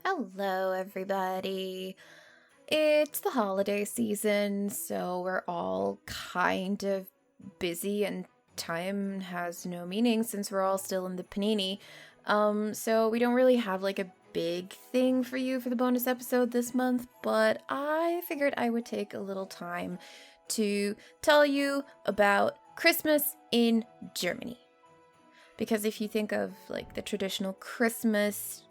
Hello, everybody. It's the holiday season, so we're all kind of busy and time has no meaning since we're all still in the panini. So we don't really have like a big thing for you for the bonus episode this month, but I figured I would take a little time to tell you about Christmas in Germany. Because if you think of like the traditional Christmas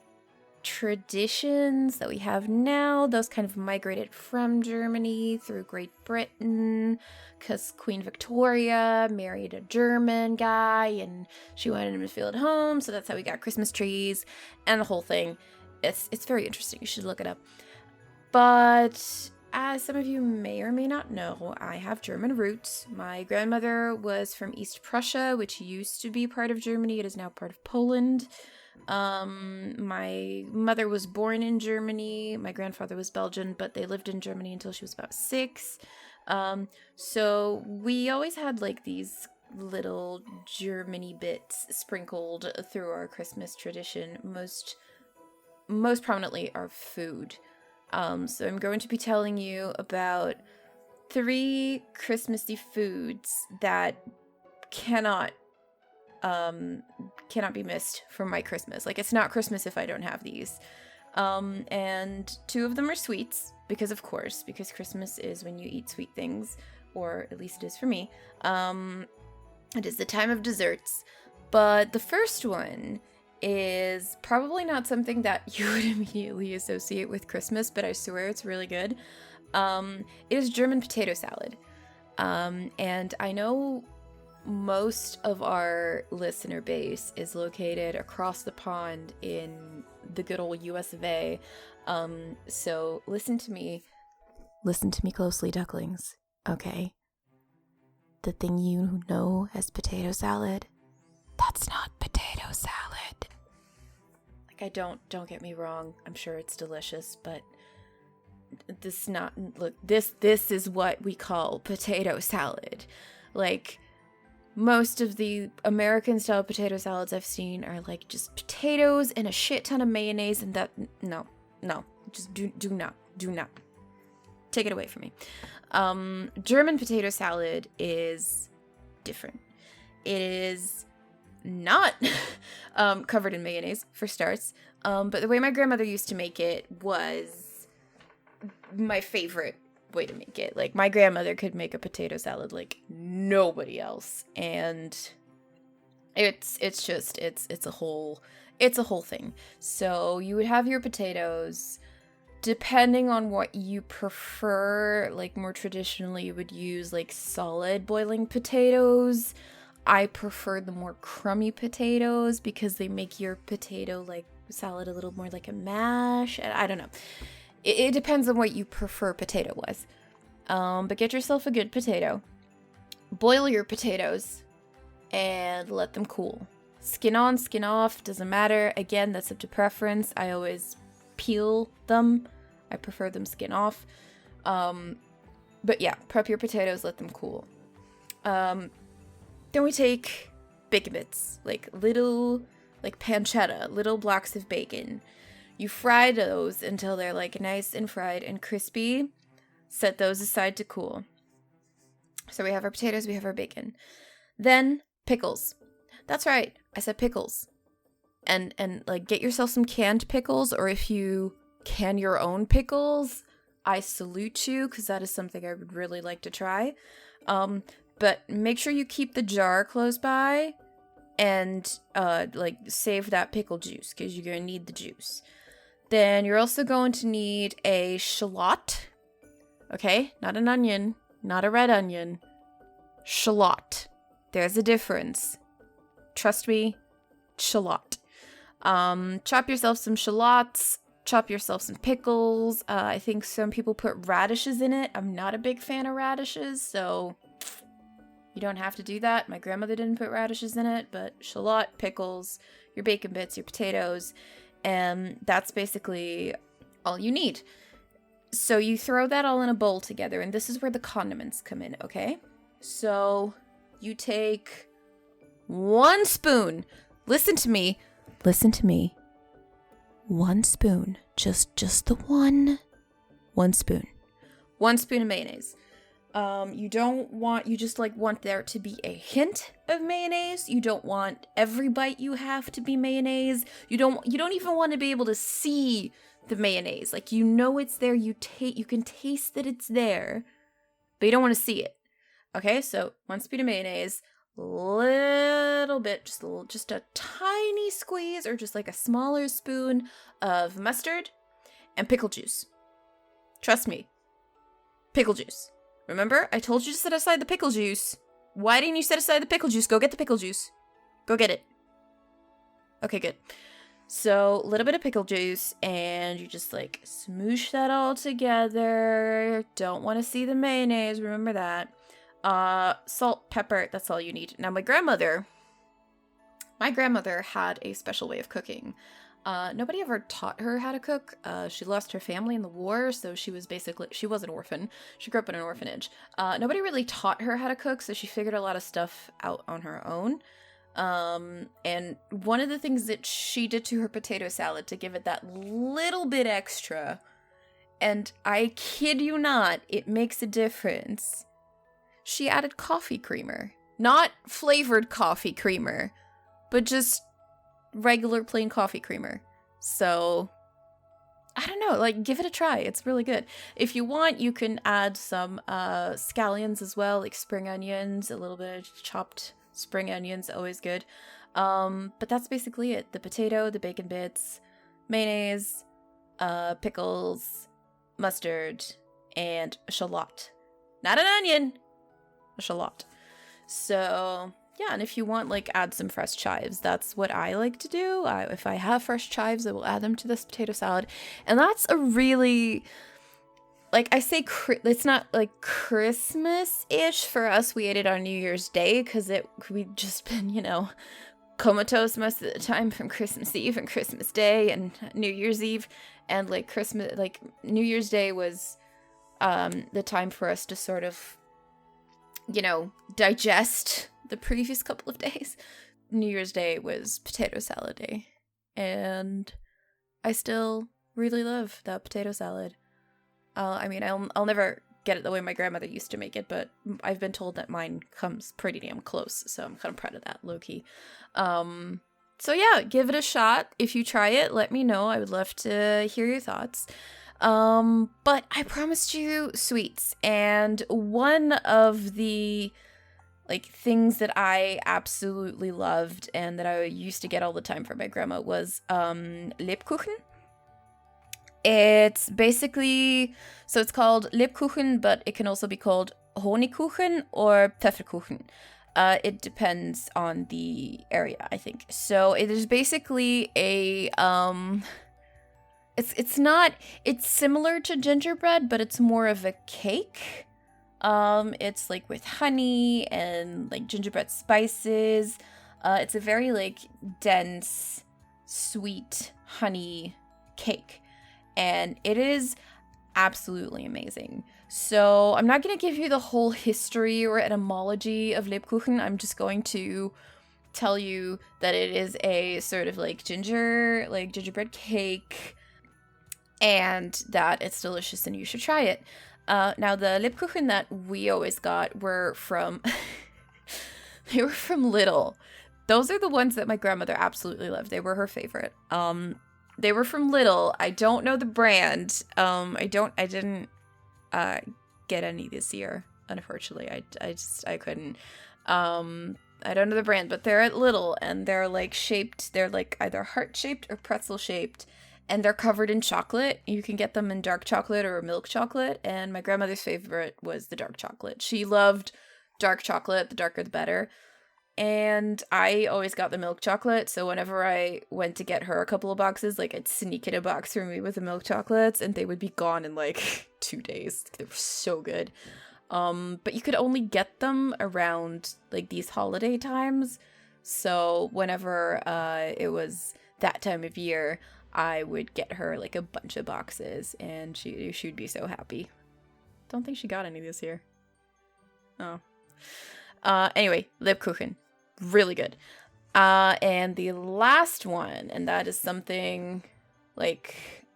traditions that we have now, those kind of migrated from Germany through Great Britain because Queen Victoria married a German guy and she wanted him to feel at home, so that's how we got Christmas trees and the whole thing. It's very interesting. You should look it up. But as some of you may or may not know, I have German roots. My grandmother was from East Prussia, which used to be part of Germany. It is now part of Poland. My mother was born in Germany. My grandfather was Belgian, but they lived in Germany until she was about 6. So we always had like these little Germany bits sprinkled through our Christmas tradition. Most prominently our food. So I'm going to be telling you about 3 Christmassy foods that cannot be missed from my Christmas. Like, it's not Christmas if I don't have these. And 2 of them are sweets, because Christmas is when you eat sweet things, or at least it is for me. It is the time of desserts, but the first one is probably not something that you would immediately associate with Christmas, but I swear it's really good. It is German potato salad. And I know most of our listener base is located across the pond in the good old US of A. So listen to me closely, ducklings. Okay. The thing you know as potato salad, that's not potato salad. Like, don't get me wrong. I'm sure it's delicious, but this is what we call potato salad. Like, most of the American-style potato salads I've seen are like just potatoes and a shit ton of mayonnaise, and that no, just do not take it away from me. German potato salad is different. It is not covered in mayonnaise for starts, but the way my grandmother used to make it was my favorite way to make it. Like, my grandmother could make a potato salad like nobody else, and it's a whole thing. So you would have your potatoes, depending on what you prefer. Like, more traditionally you would use like solid boiling potatoes. I prefer the more crummy potatoes because they make your potato like salad a little more like a mash. I don't know. It depends on what you prefer potato-wise. But get yourself a good potato. Boil your potatoes and let them cool. Skin on, skin off, doesn't matter. Again, that's up to preference. I always peel them. I prefer them skin off. But yeah, prep your potatoes, let them cool. Then we take bacon bits, like little, like pancetta, little blocks of bacon. You fry those until they're like nice and fried and crispy. Set those aside to cool. So we have our potatoes, we have our bacon. Then pickles. That's right, I said pickles. And like, get yourself some canned pickles, or if you can your own pickles, I salute you, because that is something I would really like to try. But make sure you keep the jar close by and like save that pickle juice, because you're going to need the juice. Then you're also going to need a shallot. Okay? Not an onion. Not a red onion. Shallot. There's a difference. Trust me. Shallot. Chop yourself some shallots. Chop yourself some pickles. I think some people put radishes in it. I'm not a big fan of radishes, so you don't have to do that. My grandmother didn't put radishes in it, but shallot, pickles, your bacon bits, your potatoes, and that's basically all you need. So you throw that all in a bowl together, and this is where the condiments come in, okay? So you take 1 spoon. Listen to me. 1 spoon just the one spoon. 1 spoon of mayonnaise. You just like want there to be a hint of mayonnaise. You don't want every bite you have to be mayonnaise. You don't even want to be able to see the mayonnaise. Like, you know it's there. You can taste that it's there, but you don't want to see it. Okay, so 1 spoon of mayonnaise, little bit, just a tiny squeeze, or just like a smaller spoon of mustard, and pickle juice. Trust me, pickle juice. Remember, I told you to set aside the pickle juice. Why didn't you set aside the pickle juice? Go get the pickle juice. Go get it. Okay, good. So, a little bit of pickle juice, and you just like smoosh that all together. Don't want to see the mayonnaise, remember that. Salt, pepper, that's all you need. Now, my grandmother had a special way of cooking. Nobody ever taught her how to cook. She lost her family in the war, so she was an orphan. She grew up in an orphanage. Nobody really taught her how to cook, so she figured a lot of stuff out on her own. And one of the things that she did to her potato salad to give it that little bit extra, and I kid you not, it makes a difference. She added coffee creamer. Not flavored coffee creamer, but just regular plain coffee creamer. So, I don't know, like, give it a try. It's really good. If you want, you can add some scallions as well, like spring onions, a little bit of chopped spring onions, always good. But that's basically it. The potato, the bacon bits, mayonnaise, pickles, mustard, and a shallot. Not an onion, a shallot. So, yeah, and if you want, like, add some fresh chives. That's what I like to do. If I have fresh chives, I will add them to this potato salad. And that's a really, like, I say, it's not, like, Christmas-ish. For us, we ate it on New Year's Day, because we'd just been, comatose most of the time from Christmas Eve and Christmas Day and New Year's Eve. And, like, New Year's Day was the time for us to sort of, digest the previous couple of days. New Year's Day was potato salad day, and I still really love that potato salad. I'll never get it the way my grandmother used to make it, but I've been told that mine comes pretty damn close, so I'm kind of proud of that, low-key. So yeah, give it a shot. If you try it, let me know. I would love to hear your thoughts. But I promised you sweets, and one of the things that I absolutely loved and that I used to get all the time from my grandma was Lebkuchen. It's basically, so it's called Lebkuchen, but it can also be called Honigkuchen or Pfefferkuchen. It depends on the area, I think. So it is basically a it's similar to gingerbread, but it's more of a cake. It's like with honey and like gingerbread spices. It's a very dense, sweet honey cake, and it is absolutely amazing. So I'm not going to give you the whole history or etymology of Lebkuchen. I'm just going to tell you that it is a sort of gingerbread cake, and that it's delicious and you should try it. Now, the Lebkuchen that we always got were from they were from Lidl. Those are the ones that my grandmother absolutely loved. They were her favorite. They were from Lidl. I don't know the brand. I didn't get any this year, unfortunately. I couldn't. I don't know the brand, but they're at Lidl, and they're shaped. They're either heart-shaped or pretzel-shaped. And they're covered in chocolate. You can get them in dark chocolate or milk chocolate. And my grandmother's favorite was the dark chocolate. She loved dark chocolate. The darker, the better. And I always got the milk chocolate. So whenever I went to get her a couple of boxes, I'd sneak in a box for me with the milk chocolates. And they would be gone in 2 days. They were so good. But you could only get them around these holiday times. So whenever it was that time of year, I would get her a bunch of boxes, and she'd be so happy. Don't think she got any this year. Oh. Anyway, Lebkuchen. Really good. And the last one, and that is something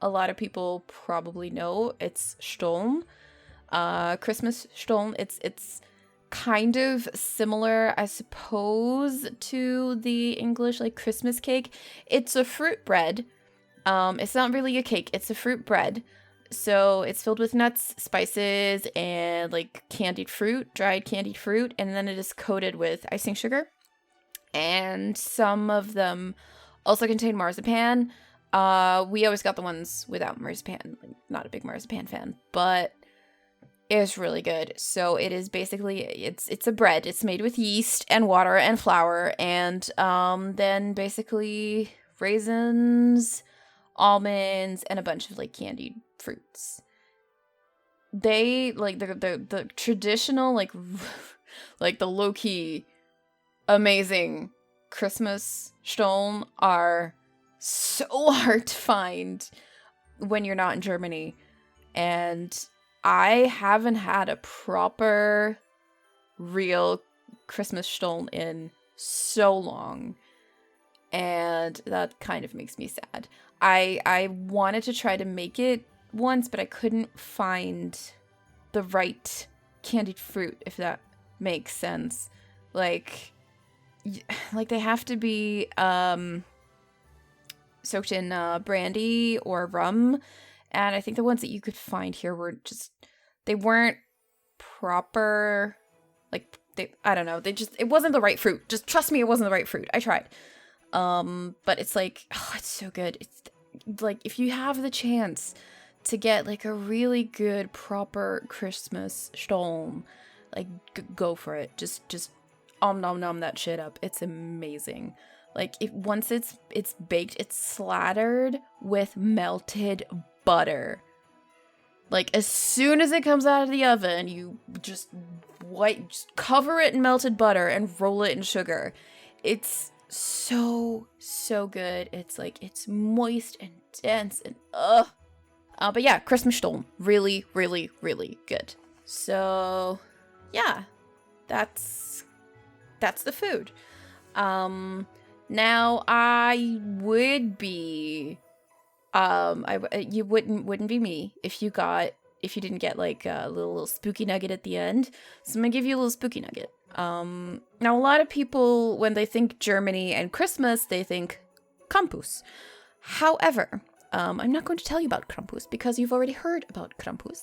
a lot of people probably know. It's Stollen. Christmas Stollen. It's kind of similar, I suppose, to the English like Christmas cake. It's a fruit bread. It's not really a cake. It's a fruit bread. So it's filled with nuts, spices, and like candied fruit, dried candied fruit, and then it is coated with icing sugar. And some of them also contain marzipan. We always got the ones without marzipan. Not a big marzipan fan, but it's really good. So it is basically, it's a bread. It's made with yeast and water and flour, and then basically raisins, almonds, and a bunch of like candied fruits. They like the traditional like like the low-key amazing Christmas Stollen are so hard to find when you're not in Germany, and I haven't had a proper real Christmas Stollen in so long, and that kind of makes me sad. I wanted to try to make it once, but I couldn't find the right candied fruit, if that makes sense. Like they have to be soaked in brandy or rum, and I think the ones that you could find here were just, they weren't proper, like I don't know, it wasn't the right fruit. Just trust me, it wasn't the right fruit. I tried. But it's like, oh, it's so good. It's like, if you have the chance to get like a really good proper Christmas Stollen, like go for it. Just nom that shit up. It's amazing. Like once it's baked, it's slattered with melted butter. Like as soon as it comes out of the oven, you just cover it in melted butter and roll it in sugar. It's so good. It's like, it's moist and dense and but yeah, Christmas Stollen, really good. So yeah, that's the food. Now I would be you wouldn't be me if you didn't get like a little spooky nugget at the end. So I'm gonna give you a little spooky nugget. Now a lot of people, when they think Germany and Christmas, they think Krampus. However, I'm not going to tell you about Krampus because you've already heard about Krampus.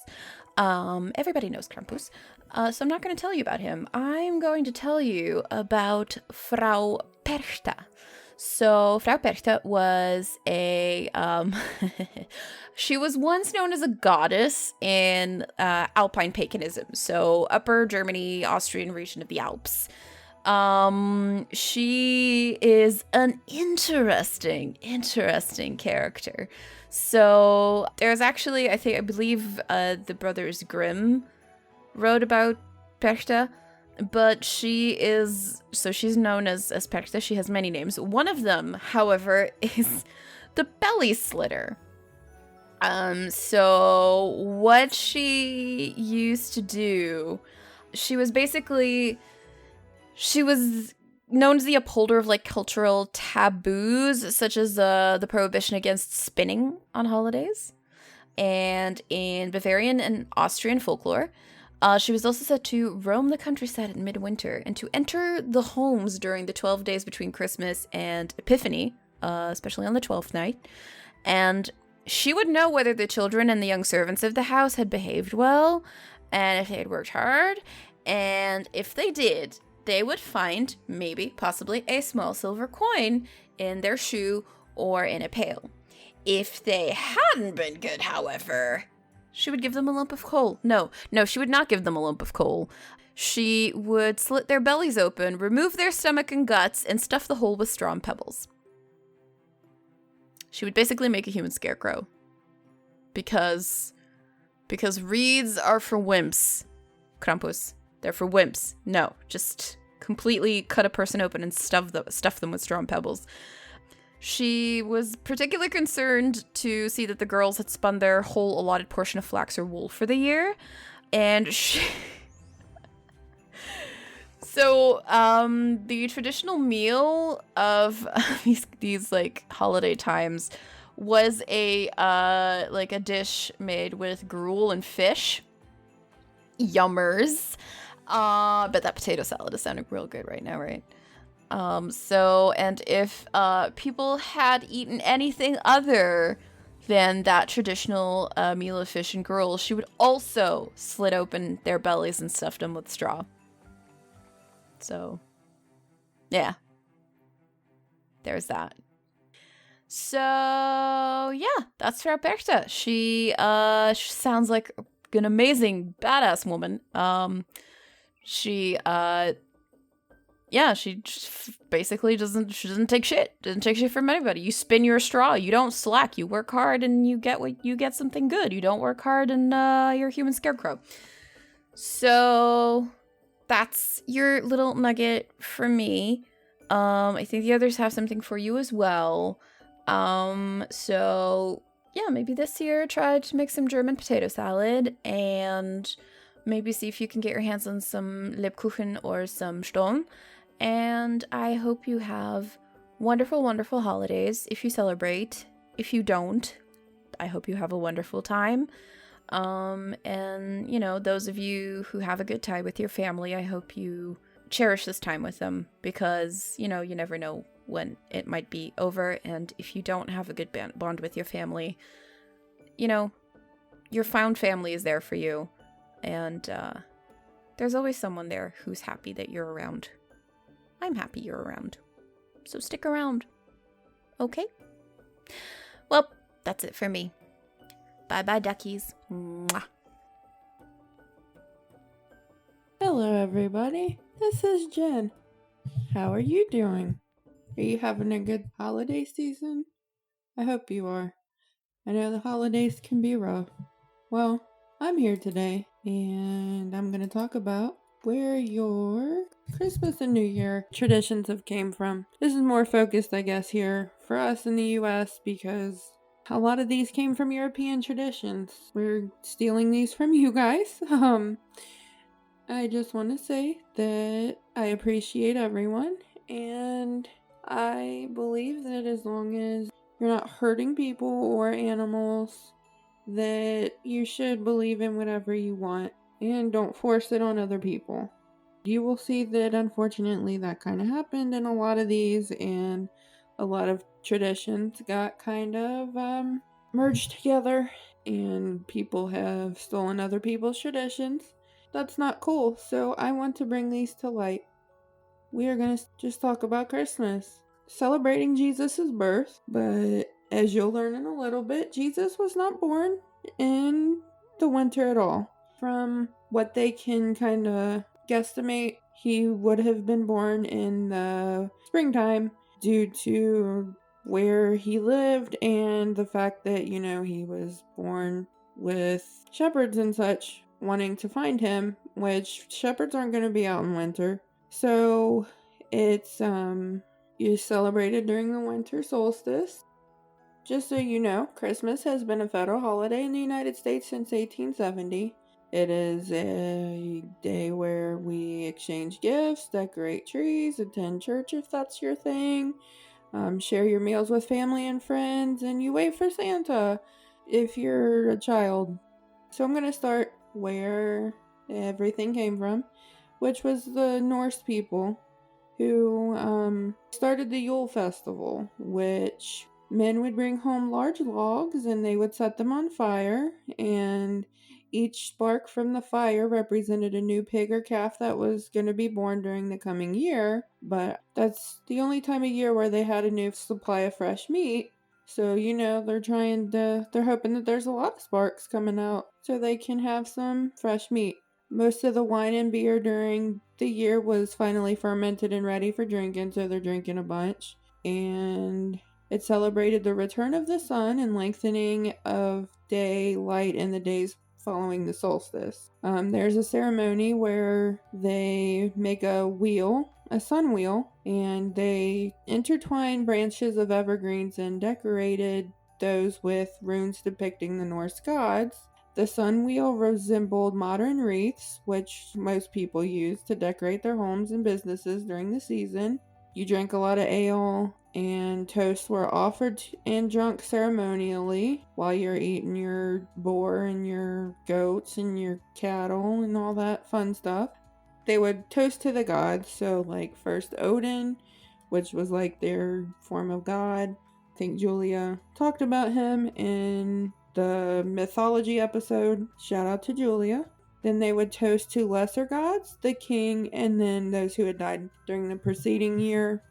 Everybody knows Krampus. So I'm not going to tell you about him. I'm going to tell you about Frau Perchta. So Frau Perchta was a, she was once known as a goddess in Alpine paganism. So Upper Germany, Austrian region of the Alps. She is an interesting character. So there's actually, I believe the brothers Grimm wrote about Perchta, but she's known as Perchta. She has many names. One of them, however, is the belly slitter. So what she used to do, she was known as the upholder of like cultural taboos, such as the prohibition against spinning on holidays. And in Bavarian and Austrian folklore, she was also said to roam the countryside in midwinter and to enter the homes during the 12 days between Christmas and Epiphany, especially on the 12th night. And she would know whether the children and the young servants of the house had behaved well, and if they had worked hard. And if they did, they would find, possibly, a small silver coin in their shoe or in a pail. If they hadn't been good, however, she would give them a lump of coal. No, she would not give them a lump of coal. She would slit their bellies open, remove their stomach and guts, and stuff the hole with straw and pebbles. She would basically make a human scarecrow. Because reeds are for wimps. Krampus. They're for wimps. No, just completely cut a person open and stuff them with straw and pebbles. She was particularly concerned to see that the girls had spun their whole allotted portion of flax or wool for the year. And So, the traditional meal of these like holiday times was a like a dish made with gruel and fish. Yummers. But that potato salad is sounding real good right now, right? So, and if people had eaten anything other than that traditional meal of fish and gruel, she would also slit open their bellies and stuff them with straw. So, yeah. There's that. So, yeah, that's Roberta. She sounds like an amazing badass woman. She just basically doesn't take shit. Doesn't take shit from anybody. You spin your straw. You don't slack. You work hard and you get something good. You don't work hard and you're a human scarecrow. So that's your little nugget for me. I think the others have something for you as well. So yeah, maybe this year try to make some German potato salad and maybe see if you can get your hands on some Lebkuchen or some Stollen. And I hope you have wonderful, wonderful holidays if you celebrate. If you don't, I hope you have a wonderful time. And, you know, those of you who have a good time with your family, I hope you cherish this time with them because, you know, you never know when it might be over. And if you don't have a good bond with your family, you know, your found family is there for you. And there's always someone there who's happy that you're around. I'm happy you're around. So stick around. Okay? Well, that's it for me. Bye-bye, duckies. Mwah. Hello, everybody. This is Jen. How are you doing? Are you having a good holiday season? I hope you are. I know the holidays can be rough. Well, I'm here today, and I'm going to talk about where your Christmas and New Year traditions have came from. This is more focused, I guess, here for us in the US because a lot of these came from European traditions. We're stealing these from you guys. I just want to say that I appreciate everyone, and I believe that as long as you're not hurting people or animals, that you should believe in whatever you want and don't force it on other people. You will see that unfortunately that kind of happened in a lot of these, and a lot of traditions got kind of merged together, and people have stolen other people's traditions. That's not cool, so I want to bring these to light. We are going to just talk about Christmas, celebrating Jesus' birth, but as you'll learn in a little bit, Jesus was not born in the winter at all. From what they can kind of guesstimate, he would have been born in the springtime due to where he lived and the fact that, you know, he was born with shepherds and such wanting to find him, which shepherds aren't going to be out in winter. So it's celebrated during the winter solstice. Just so you know, Christmas has been a federal holiday in the United States since 1870. It is a day where we exchange gifts, decorate trees, attend church if that's your thing, share your meals with family and friends, and you wait for Santa if you're a child. So I'm going to start where everything came from, which was the Norse people who started the Yule Festival, which men would bring home large logs and they would set them on fire, and each spark from the fire represented a new pig or calf that was going to be born during the coming year. But that's the only time of year where they had a new supply of fresh meat. So, you know, they're hoping that there's a lot of sparks coming out so they can have some fresh meat. Most of the wine and beer during the year was finally fermented and ready for drinking, so they're drinking a bunch. And it celebrated the return of the sun and lengthening of daylight in the days following the solstice. There's a ceremony where they make a wheel, a sun wheel, and they intertwine branches of evergreens and decorated those with runes depicting the Norse gods. The sun wheel resembled modern wreaths, which most people use to decorate their homes and businesses during the season. You drank a lot of ale and toasts were offered and drunk ceremonially while you're eating your boar and your goats and your cattle and all that fun stuff. They would toast to the gods, so like first Odin, which was like their form of god. I think Julia talked about him in the mythology episode. Shout out to Julia. Then they would toast to lesser gods, the king, and then those who had died during the preceding year.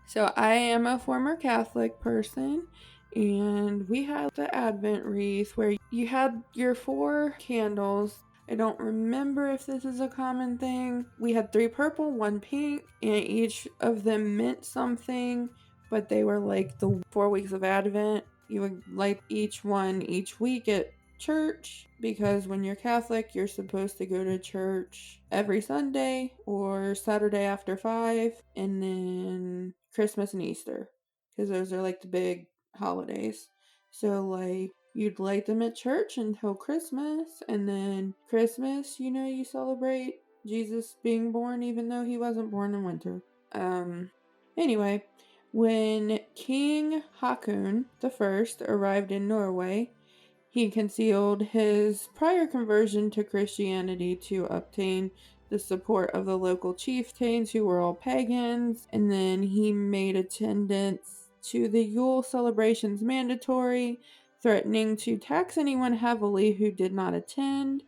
So I am a former Catholic person, and we had the Advent wreath where you had your 4 candles. I don't remember if this is a common thing. We had 3 purple, 1 pink, and each of them meant something, but they were like the 4 weeks of Advent. You would light each one each week at church, because when you're Catholic, you're supposed to go to church every Sunday or Saturday after 5, and then Christmas and Easter, because those are like the big holidays. So like you'd light them at church until Christmas, and then Christmas, you celebrate Jesus being born even though he wasn't born in winter. Anyway, when King Haakon I arrived in Norway, he concealed his prior conversion to Christianity to obtain the support of the local chieftains who were all pagans, and then he made attendance to the Yule celebrations mandatory, threatening to tax anyone heavily who did not attend,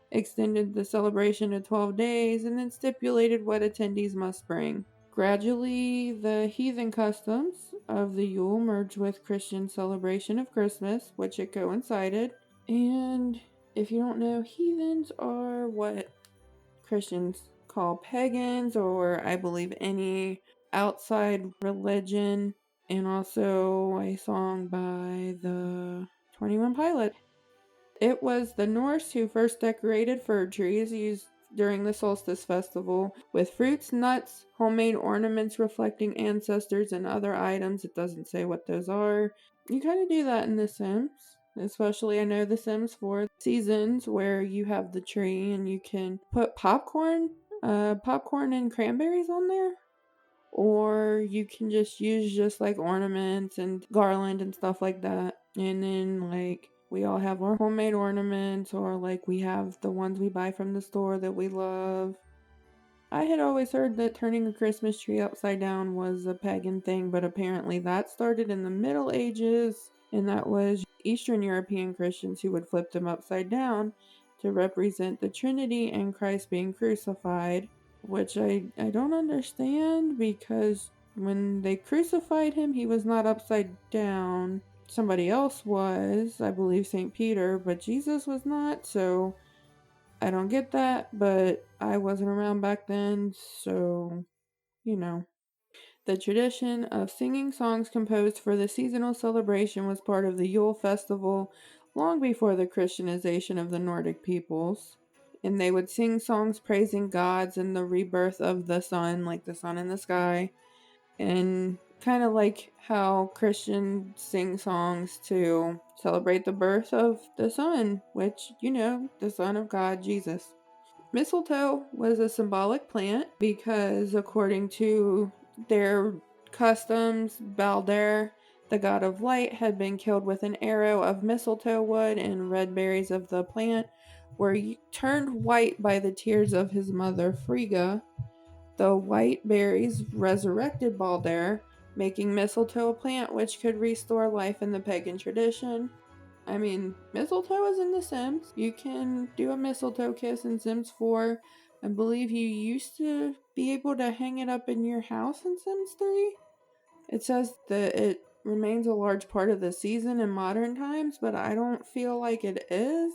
extended the celebration to 12 days, and then stipulated what attendees must bring. Gradually, the heathen customs of the Yule merged with Christian celebration of Christmas, which it coincided. And if you don't know, heathens are what Christians call pagans, or I believe any outside religion, and also a song by the 21 Pilots. It was the Norse who first decorated fir trees used during the solstice festival with fruits, nuts, homemade ornaments reflecting ancestors, and other items. It doesn't say what those are. You kind of do that in The Sims. Especially, I know The Sims 4 Seasons, where you have the tree and you can put popcorn and cranberries on there. Or you can just use just like ornaments and garland and stuff like that. And then like we all have our homemade ornaments, or like we have the ones we buy from the store that we love. I had always heard that turning a Christmas tree upside down was a pagan thing, but apparently that started in the Middle Ages, and that was Eastern European Christians who would flip them upside down to represent the Trinity and Christ being crucified, which I don't understand, because when they crucified him, he was not upside down. Somebody else was, I believe St. Peter, but Jesus was not, so I don't get that, but I wasn't around back then, so, The tradition of singing songs composed for the seasonal celebration was part of the Yule festival long before the Christianization of the Nordic peoples. And they would sing songs praising gods and the rebirth of the sun, like the sun in the sky. And kind of like how Christians sing songs to celebrate the birth of the sun, which, the Son of God, Jesus. Mistletoe was a symbolic plant because, according to their customs, Balder, the god of light, had been killed with an arrow of mistletoe wood, and red berries of the plant were turned white by the tears of his mother Frigga. The white berries resurrected Balder, making mistletoe a plant which could restore life in the pagan tradition. I mean, mistletoe is in The Sims. You can do a mistletoe kiss in Sims 4. I believe you used to be able to hang it up in your house in Sims 3. It says that it remains a large part of the season in modern times, but I don't feel like it is.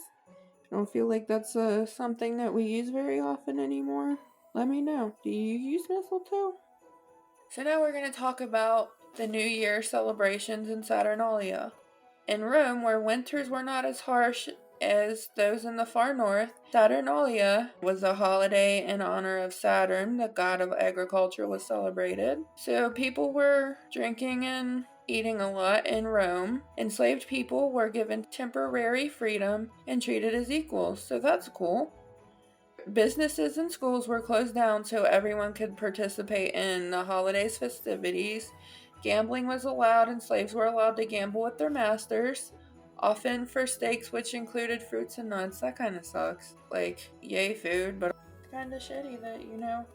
I don't feel like that's something that we use very often anymore. Let me know. Do you use mistletoe? So now we're going to talk about the New Year celebrations in Saturnalia. In Rome, where winters were not as harsh as those in the far north, Saturnalia was a holiday in honor of Saturn, the god of agriculture, was celebrated. So people were drinking and eating a lot in Rome. Enslaved people were given temporary freedom and treated as equals, so that's cool. Businesses and schools were closed down so everyone could participate in the holidays' festivities. Gambling was allowed, and slaves were allowed to gamble with their masters, often for stakes which included fruits and nuts. That kind of sucks. Like, yay, food, but it's kind of shitty that,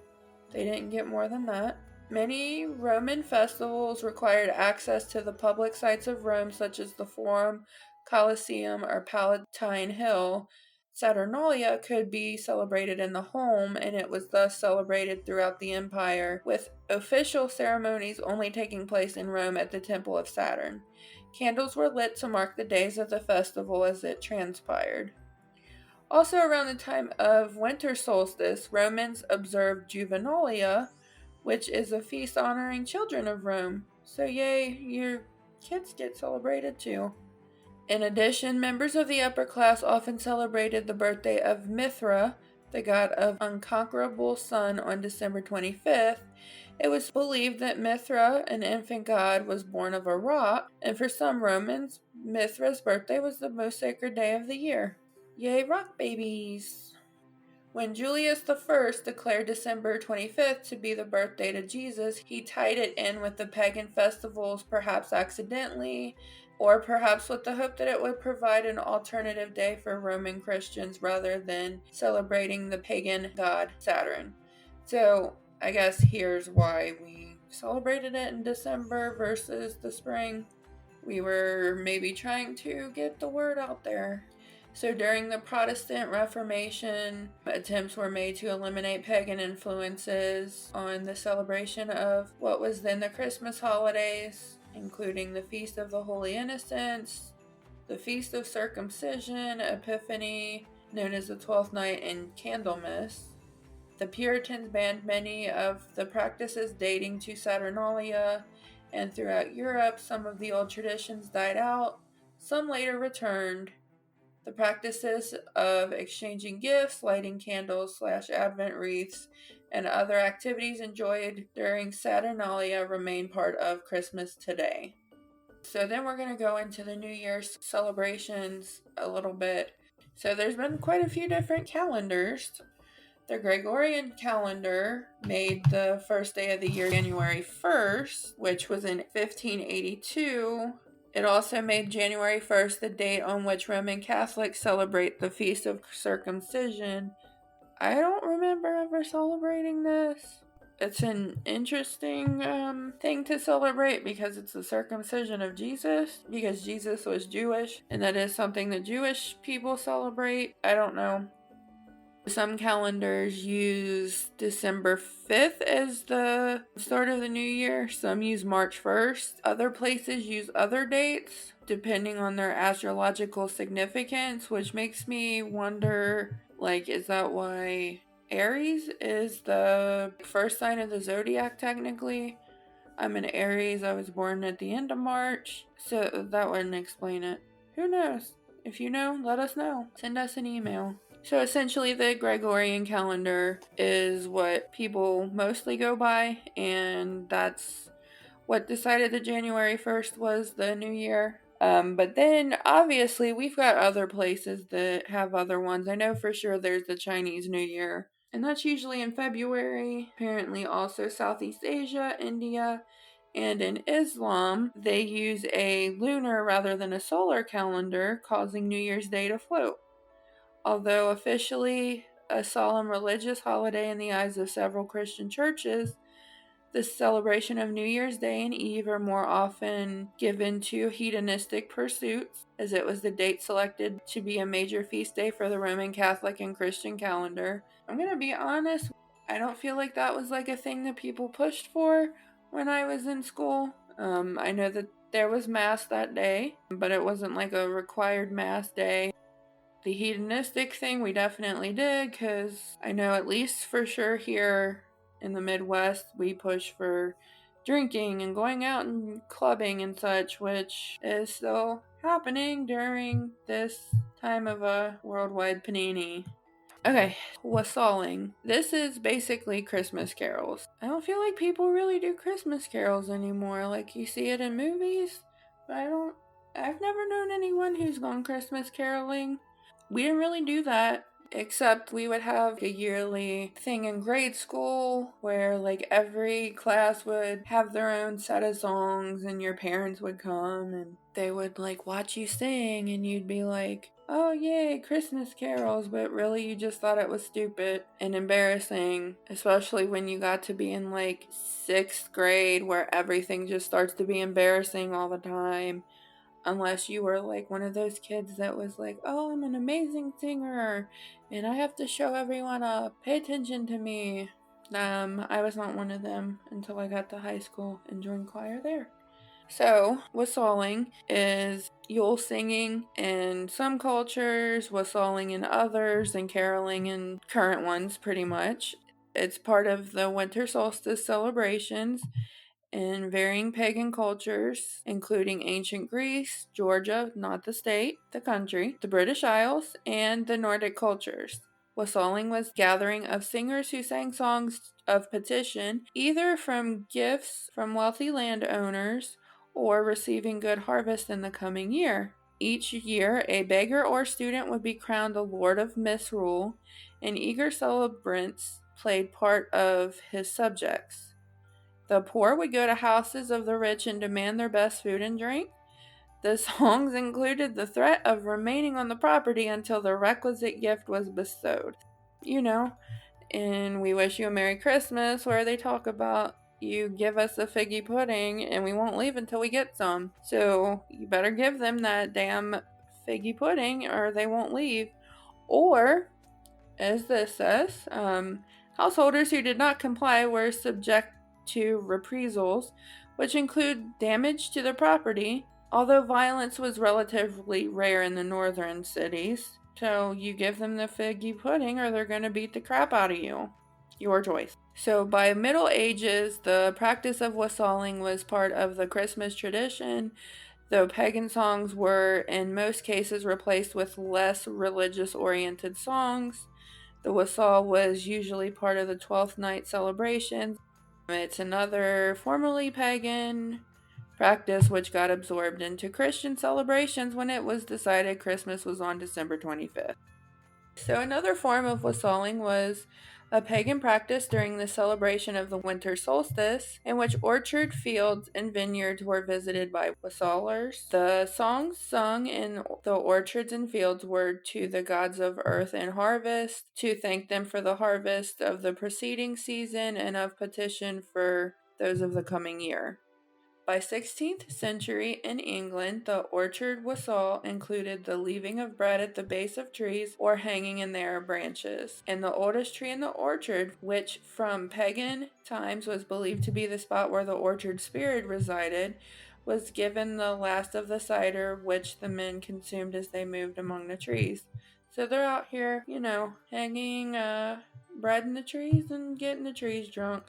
they didn't get more than that. Many Roman festivals required access to the public sites of Rome, such as the Forum, Colosseum, or Palatine Hill. Saturnalia could be celebrated in the home, and it was thus celebrated throughout the empire, with official ceremonies only taking place in Rome at the Temple of Saturn. Candles were lit to mark the days of the festival as it transpired. Also, around the time of winter solstice, Romans observed Juvenalia, which is a feast honoring children of Rome. So, yay, your kids get celebrated too. In addition, members of the upper class often celebrated the birthday of Mithra, the god of unconquerable sun, on December 25th. It was believed that Mithra, an infant god, was born of a rock, and for some Romans, Mithra's birthday was the most sacred day of the year. Yay, rock babies! When Julius I declared December 25th to be the birthday to Jesus, he tied it in with the pagan festivals, perhaps accidentally, or perhaps with the hope that it would provide an alternative day for Roman Christians rather than celebrating the pagan god Saturn. So, I guess here's why we celebrated it in December versus the spring. We were maybe trying to get the word out there. So during the Protestant Reformation, attempts were made to eliminate pagan influences on the celebration of what was then the Christmas holidays, including the Feast of the Holy Innocents, the Feast of Circumcision, Epiphany, known as the 12th Night, and Candlemas. The Puritans banned many of the practices dating to Saturnalia, and throughout Europe, some of the old traditions died out. Some later returned. The practices of exchanging gifts, lighting candles / Advent wreaths, and other activities enjoyed during Saturnalia remain part of Christmas today. So then we're going to go into the New Year's celebrations a little bit. So there's been quite a few different calendars. The Gregorian calendar made the first day of the year January 1st, which was in 1582. It also made January 1st the date on which Roman Catholics celebrate the Feast of Circumcision. I don't remember ever celebrating this. It's an interesting thing to celebrate because it's the circumcision of Jesus, because Jesus was Jewish, and that is something that Jewish people celebrate. I don't know. Some calendars use December 5th as the start of the new year. Some use March 1st. Other places use other dates depending on their astrological significance, which makes me wonder, is that why Aries is the first sign of the zodiac technically? I'm an Aries. I was born at the end of March, so that wouldn't explain it. Who knows? If you know, let us know. Send us an email. So essentially the Gregorian calendar is what people mostly go by, and that's what decided that January 1st was the new year. But then obviously we've got other places that have other ones. I know for sure there's the Chinese New Year, and that's usually in February. Apparently also Southeast Asia, India, and in Islam, they use a lunar rather than a solar calendar, causing New Year's Day to float. Although officially a solemn religious holiday in the eyes of several Christian churches, the celebration of New Year's Day and Eve are more often given to hedonistic pursuits, as it was the date selected to be a major feast day for the Roman Catholic and Christian calendar. I'm gonna be honest, I don't feel like that was a thing that people pushed for when I was in school. I know that there was Mass that day, but it wasn't a required Mass day. The hedonistic thing we definitely did, because I know at least for sure here in the Midwest we push for drinking and going out and clubbing and such, which is still happening during this time of a worldwide panini. Okay, wassailing. This is basically Christmas carols. I don't feel like people really do Christmas carols anymore. You see it in movies, but I've never known anyone who's gone Christmas caroling. We didn't really do that. Except we would have a yearly thing in grade school where like every class would have their own set of songs and your parents would come and they would like watch you sing and you'd be like, oh yay, Christmas carols, but really you just thought it was stupid and embarrassing, especially when you got to be in like 6th grade where everything just starts to be embarrassing all the time. Unless you were like one of those kids that was like, oh, I'm an amazing singer and I have to show everyone up. Pay attention to me. I was not one of them until I got to high school and joined choir there. So, wassailing is Yule singing in some cultures, wassailing in others, and caroling in current ones, pretty much. It's part of the winter solstice celebrations in varying pagan cultures, including ancient Greece, Georgia, not the state, the country, the British Isles, and the Nordic cultures. Wassailing was gathering of singers who sang songs of petition, either from gifts from wealthy landowners or receiving good harvest in the coming year. Each year, a beggar or student would be crowned a lord of misrule, and eager celebrants played part of his subjects. The poor would go to houses of the rich and demand their best food and drink. The songs included the threat of remaining on the property until the requisite gift was bestowed. You know, in We Wish You a Merry Christmas, where they talk about you give us a figgy pudding and we won't leave until we get some. So you better give them that damn figgy pudding or they won't leave. Or, as this says, householders who did not comply were subject to reprisals, which include damage to the property, although violence was relatively rare in the northern cities. So you give them the figgy pudding or they're going to beat the crap out of you. Your choice. So by Middle Ages, the practice of wassailing was part of the Christmas tradition, though pagan songs were in most cases replaced with less religious-oriented songs. The wassail was usually part of the 12th night celebrations. It's another formerly pagan practice which got absorbed into Christian celebrations when it was decided Christmas was on December 25th. So another form of wassailing was a pagan practice during the celebration of the winter solstice, in which orchard, fields, and vineyards were visited by wassailers. The songs sung in the orchards and fields were to the gods of earth and harvest, to thank them for the harvest of the preceding season and of petition for those of the coming year. By 16th century in England, the orchard wassail included the leaving of bread at the base of trees or hanging in their branches. And the oldest tree in the orchard, which from pagan times was believed to be the spot where the orchard spirit resided, was given the last of the cider which the men consumed as they moved among the trees. So they're out here, hanging bread in the trees and getting the trees drunk.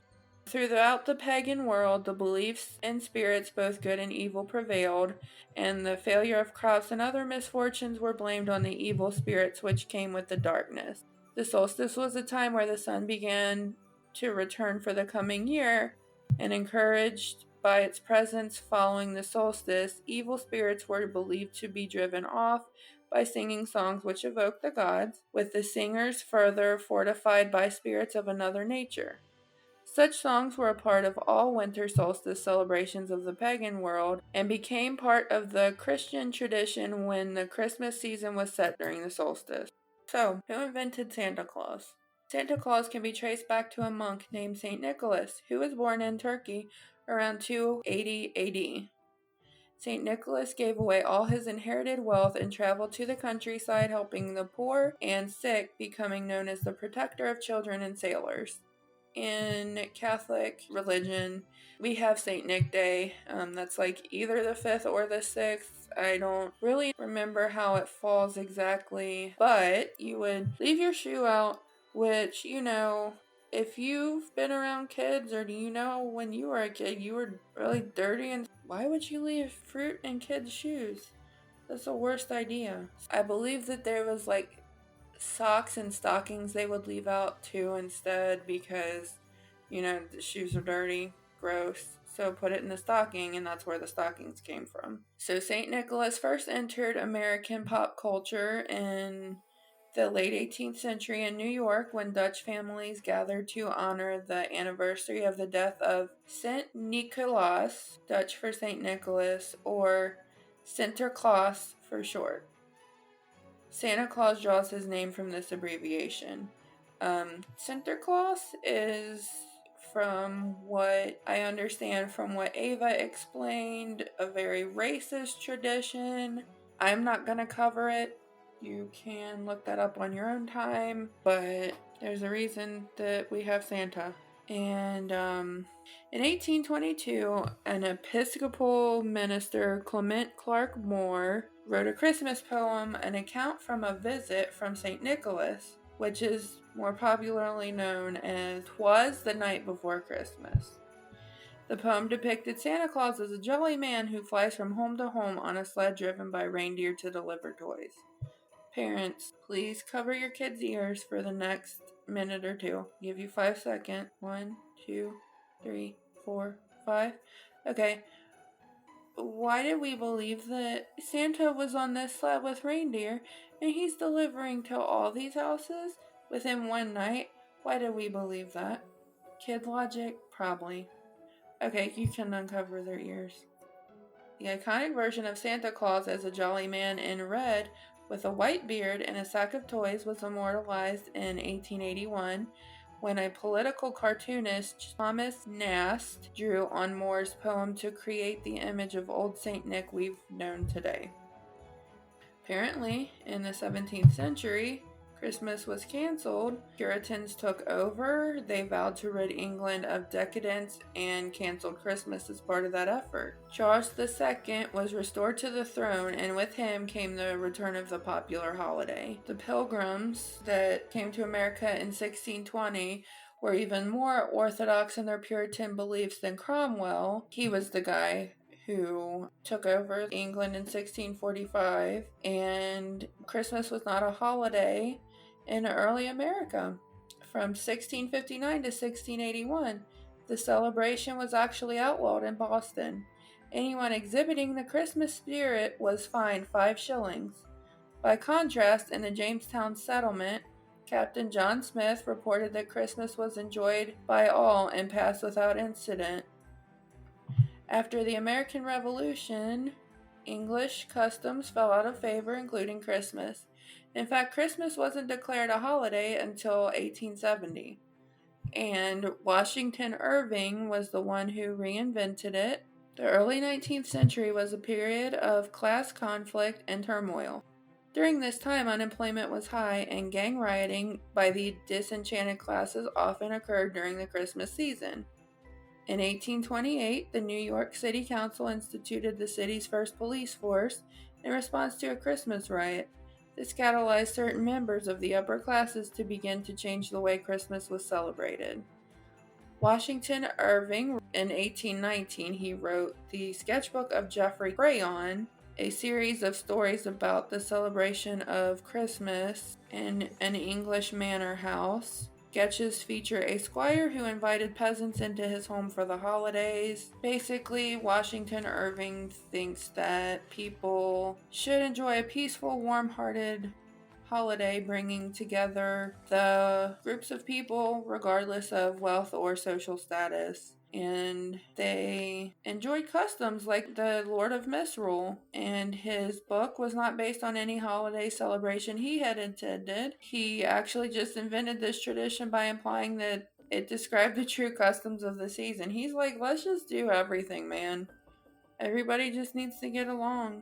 Throughout the pagan world, the beliefs in spirits, both good and evil, prevailed, and the failure of crops and other misfortunes were blamed on the evil spirits which came with the darkness. The solstice was a time where the sun began to return for the coming year, and encouraged by its presence following the solstice, evil spirits were believed to be driven off by singing songs which evoked the gods, with the singers further fortified by spirits of another nature. Such songs were a part of all winter solstice celebrations of the pagan world and became part of the Christian tradition when the Christmas season was set during the solstice. So, who invented Santa Claus? Santa Claus can be traced back to a monk named St. Nicholas, who was born in Turkey around 280 AD. St. Nicholas gave away all his inherited wealth and traveled to the countryside helping the poor and sick, becoming known as the protector of children and sailors. In Catholic religion, we have St. Nick Day. That's like either the 5th or the 6th. I don't really remember how it falls exactly, but you would leave your shoe out, which, if you've been around kids or when you were a kid, you were really dirty, and why would you leave fruit in kids' shoes? That's the worst idea. I believe that there was socks and stockings they would leave out too instead because, the shoes are dirty, gross. So put it in the stocking, and that's where the stockings came from. So St. Nicholas first entered American pop culture in the late 18th century in New York when Dutch families gathered to honor the anniversary of the death of Saint Nicholas, Dutch for Saint Nicholas, or Sinterklaas for short. Santa Claus draws his name from this abbreviation. Sinterklaas is, from what I understand from what Ava explained, a very racist tradition. I'm not going to cover it. You can look that up on your own time, but there's a reason that we have Santa. And in 1822, an Episcopal minister, Clement Clark Moore, wrote a Christmas poem, an account from a visit from St. Nicholas, which is more popularly known as Twas the Night Before Christmas. The poem depicted Santa Claus as a jolly man who flies from home to home on a sled driven by reindeer to deliver toys. Parents, please cover your kids' ears for the next minute or two. Give you 5 seconds. 1, 2, 3, 4, 5. Okay. Why did we believe that Santa was on this sled with reindeer and he's delivering to all these houses within one night? Why did we believe that? Kid logic? Probably. Okay, you can uncover their ears. The iconic version of Santa Claus as a jolly man in red with a white beard and a sack of toys was immortalized in 1881 when a political cartoonist, Thomas Nast, drew on Moore's poem to create the image of Old Saint Nick we've known today. Apparently, in the 17th century, Christmas was canceled. Puritans took over. They vowed to rid England of decadence and canceled Christmas as part of that effort. Charles II was restored to the throne, and with him came the return of the popular holiday. The Pilgrims that came to America in 1620 were even more orthodox in their Puritan beliefs than Cromwell. He was the guy who took over England in 1645, and Christmas was not a holiday in early America. From 1659 to 1681, the celebration was actually outlawed in Boston. Anyone exhibiting the Christmas spirit was fined 5 shillings. By contrast, in the Jamestown settlement, Captain John Smith reported that Christmas was enjoyed by all and passed without incident. After the American Revolution, English customs fell out of favor, including Christmas. In fact, Christmas wasn't declared a holiday until 1870, and Washington Irving was the one who reinvented it. The early 19th century was a period of class conflict and turmoil. During this time, unemployment was high, and gang rioting by the disenchanted classes often occurred during the Christmas season. In 1828, the New York City Council instituted the city's first police force in response to a Christmas riot. This catalyzed certain members of the upper classes to begin to change the way Christmas was celebrated. Washington Irving, in 1819, he wrote the Sketchbook of Geoffrey Crayon, a series of stories about the celebration of Christmas in an English manor house. Sketches feature a squire who invited peasants into his home for the holidays. Basically, Washington Irving thinks that people should enjoy a peaceful, warm-hearted holiday, bringing together the groups of people regardless of wealth or social status. And they enjoyed customs like the Lord of Misrule, and his book was not based on any holiday celebration he had intended. He actually just invented this tradition by implying that it described the true customs of the season. He's like, let's just do everything, man. Everybody just needs to get along.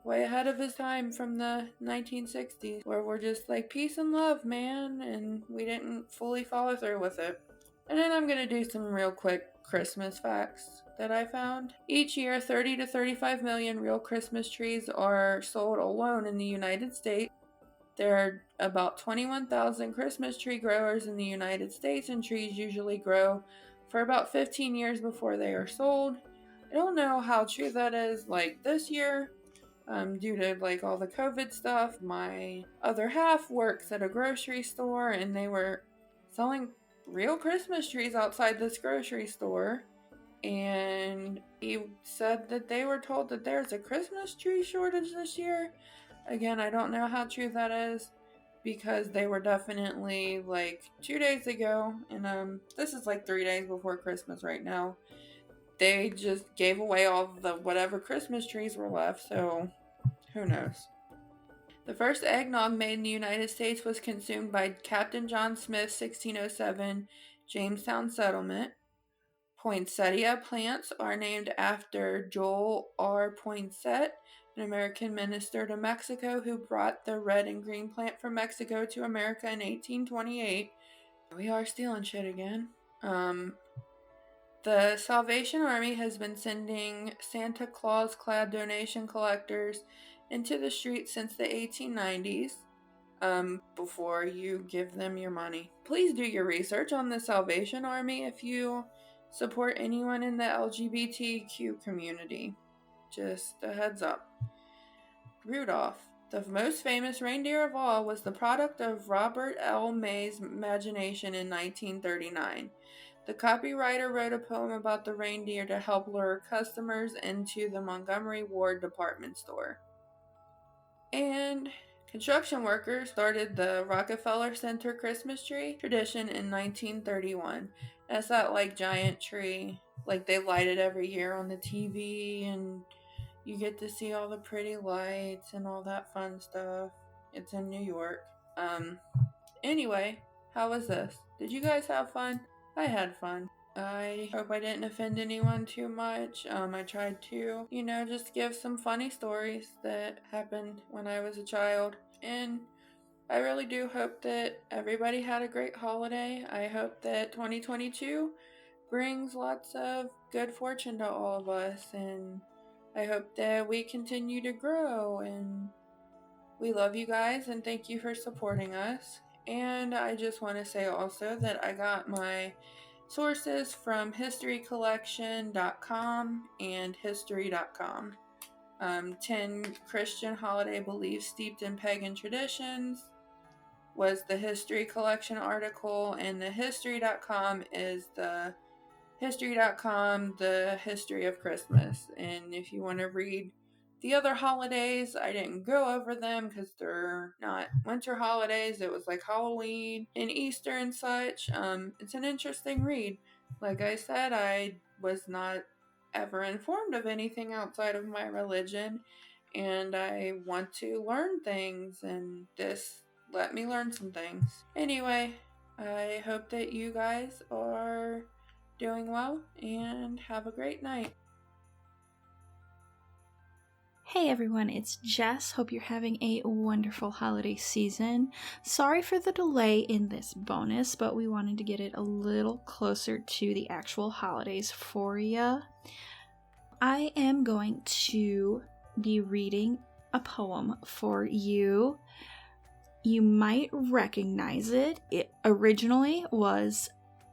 Way ahead of his time from the 1960s, where we're just like, peace and love, man, and we didn't fully follow through with it. And then I'm going to do some real quick Christmas facts that I found. Each year, 30 to 35 million real Christmas trees are sold alone in the United States. There are about 21,000 Christmas tree growers in the United States, and trees usually grow for about 15 years before they are sold. I don't know how true that is, like this year, due to like all the COVID stuff. My other half works at a grocery store, and they were selling real Christmas trees outside this grocery store, and he said that they were told that there's a Christmas tree shortage this year. Again, I don't know how true that is, because they were definitely like 2 days ago, and this is like 3 days before Christmas right now. They just gave away all the whatever Christmas trees were left, so who knows. The first eggnog made in the United States was consumed by Captain John Smith's 1607 Jamestown settlement. Poinsettia plants are named after Joel R. Poinsett, an American minister to Mexico who brought the red and green plant from Mexico to America in 1828. We are stealing shit again. The Salvation Army has been sending Santa Claus-clad donation collectors into the streets since the 1890s. Before you give them your money, please do your research on the Salvation Army if you support anyone in the LGBTQ community. Just a heads up. Rudolph, the most famous reindeer of all, was the product of Robert L. May's imagination in 1939. The copywriter wrote a poem about the reindeer to help lure customers into the Montgomery Ward department store. And construction workers started the Rockefeller Center Christmas tree tradition in 1931. That's that like giant tree, like they light it every year on the TV, and you get to see all the pretty lights and all that fun stuff. It's in New York. Anyway, how was this? Did you guys have fun? I had fun. I hope I didn't offend anyone too much. I tried to, just give some funny stories that happened when I was a child. And I really do hope that everybody had a great holiday. I hope that 2022 brings lots of good fortune to all of us. And I hope that we continue to grow. And we love you guys and thank you for supporting us. And I just want to say also that I got my sources from historycollection.com and history.com. 10 Christian holiday beliefs steeped in pagan traditions was the History Collection article, and the history.com is the history.com, the history of Christmas. And if you want to read the other holidays, I didn't go over them because they're not winter holidays. It was like Halloween and Easter and such. It's an interesting read. Like I said, I was not ever informed of anything outside of my religion, and I want to learn things, and this let me learn some things. Anyway, I hope that you guys are doing well and have a great night. Hey everyone, it's Jess. Hope you're having a wonderful holiday season. Sorry for the delay in this bonus, but we wanted to get it a little closer to the actual holidays for you. I am going to be reading a poem for you. You might recognize it. It originally was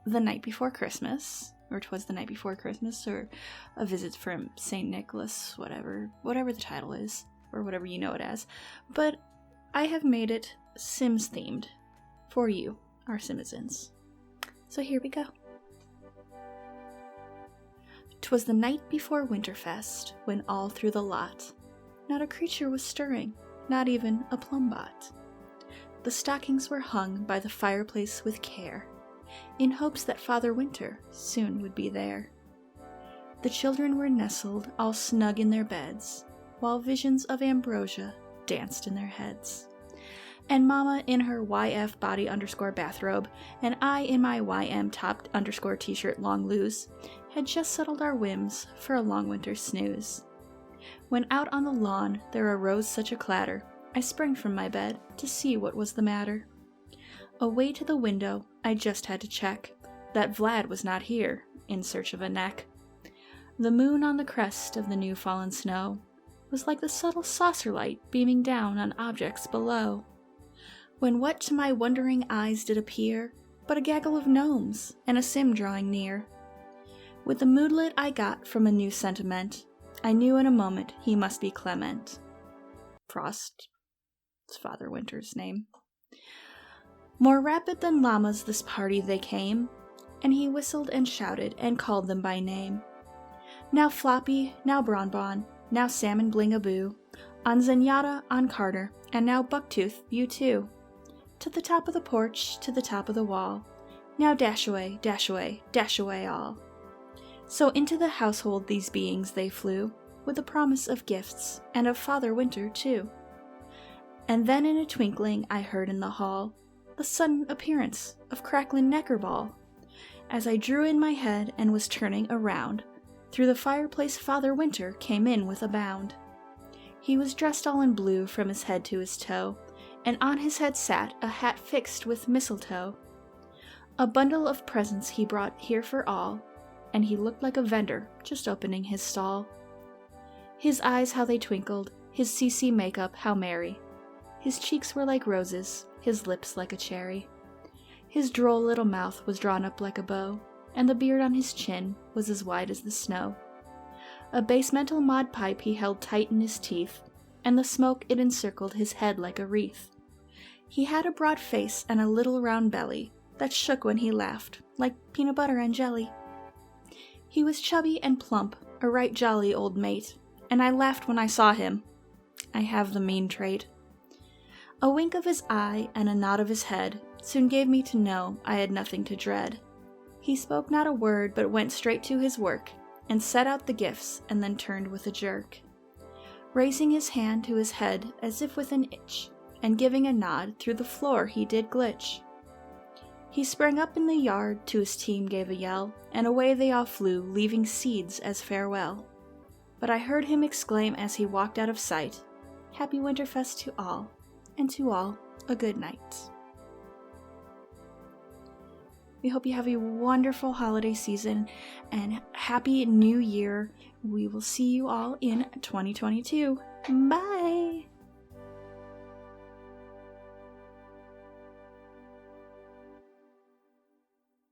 The Night Before Christmas, or 'Twas the Night Before Christmas, or A Visit from St. Nicholas, whatever the title is, or whatever you know it as. But I have made it Sims themed for you, our Simizens. So here we go. 'Twas the night before Winterfest, when all through the lot, not a creature was stirring, not even a plumbot. The stockings were hung by the fireplace with care, in hopes that Father Winter soon would be there. The children were nestled all snug in their beds, while visions of ambrosia danced in their heads. And Mama in her YF body _ bathrobe, and I in my YM top _ t-shirt long loose, had just settled our whims for a long winter snooze. When out on the lawn there arose such a clatter, I sprang from my bed to see what was the matter. Away to the window, I just had to check that Vlad was not here, in search of a neck. The moon on the crest of the new fallen snow was like the subtle saucer light beaming down on objects below. When what to my wondering eyes did appear but a gaggle of gnomes and a Sim drawing near. With the moodlet I got from a new sentiment, I knew in a moment he must be Clement. Frost, it's Father Winter's name. More rapid than llamas this party they came, and he whistled and shouted and called them by name. Now Floppy, now Bronbon, now Salmon Blingaboo, on Zenyatta, on Carter, and now Bucktooth, you too. To the top of the porch, to the top of the wall. Now dash away, dash away, dash away all. So into the household these beings they flew, with the promise of gifts, and of Father Winter too. And then in a twinkling I heard in the hall the sudden appearance of Cracklin' Neckerball. As I drew in my head and was turning around, through the fireplace Father Winter came in with a bound. He was dressed all in blue from his head to his toe, and on his head sat a hat fixed with mistletoe. A bundle of presents he brought here for all, and he looked like a vendor just opening his stall. His eyes how they twinkled, his CC makeup how merry. His cheeks were like roses, his lips like a cherry. His droll little mouth was drawn up like a bow, and the beard on his chin was as wide as the snow. A basemental mod pipe he held tight in his teeth, and the smoke it encircled his head like a wreath. He had a broad face and a little round belly that shook when he laughed, like peanut butter and jelly. He was chubby and plump, a right jolly old mate, and I laughed when I saw him. I have the mean trait. A wink of his eye and a nod of his head soon gave me to know I had nothing to dread. He spoke not a word, but went straight to his work, and set out the gifts, and then turned with a jerk, raising his hand to his head as if with an itch, and giving a nod through the floor he did glitch. He sprang up in the yard, to his team gave a yell, and away they all flew, leaving seeds as farewell. But I heard him exclaim as he walked out of sight, "Happy Winterfest to all, and to all a good night." We hope you have a wonderful holiday season and happy new year. We will see you all in 2022. Bye!